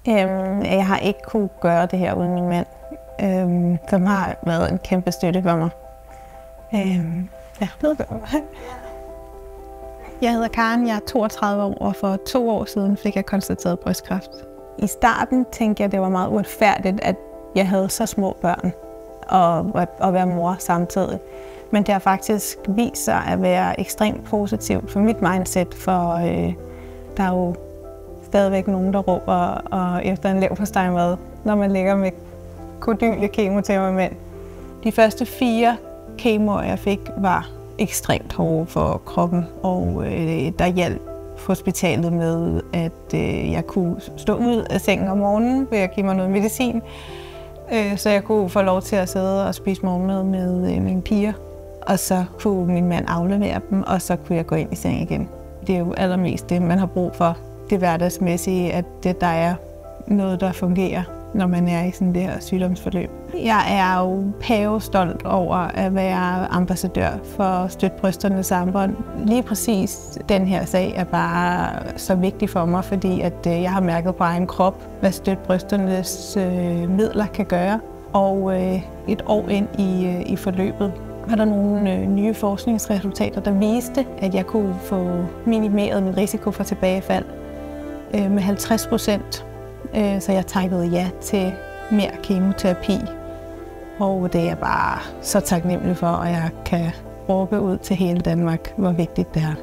Jeg har ikke kunne gøre det her uden min mand, som har været en kæmpe støtte for mig. Jeg hedder Karen, jeg er 32 år, og for 2 år siden fik jeg konstateret brystkræft. I starten tænkte jeg, at det var meget uretfærdigt, at jeg havde så små børn og være mor samtidig. Men det har faktisk vist sig at være ekstremt positivt for mit mindset, for der er jo stadigvæk nogen, der råber efter en leverpostejmad, når man ligger med kodyle kemo til mig. Men de første 4 kemoer, jeg fik, var ekstremt hårde for kroppen, og der hjalp hospitalet med, at jeg kunne stå ud af sengen om morgenen ved at give mig noget medicin, så jeg kunne få lov til at sidde og spise morgenmad med mine piger, og så kunne min mand aflevere dem, og så kunne jeg gå ind i seng igen. Det er jo allermest det, man har brug for, det hverdagsmæssige, at der er noget, der fungerer, når man er i sådan det her sygdomsforløb. Jeg er jo pavestolt over at være ambassadør for Støt Brysternes Samfund. Lige præcis den her sag er bare så vigtig for mig, fordi at jeg har mærket på egen krop, hvad Støt Brysternes midler kan gøre. Og et år ind i forløbet var der nogle nye forskningsresultater, der viste, at jeg kunne få minimeret min risiko for tilbagefald med 50%. Så jeg takkede ja til mere kemoterapi, og det er jeg bare så taknemmelig for, at jeg kan råbe ud til hele Danmark, hvor vigtigt det er.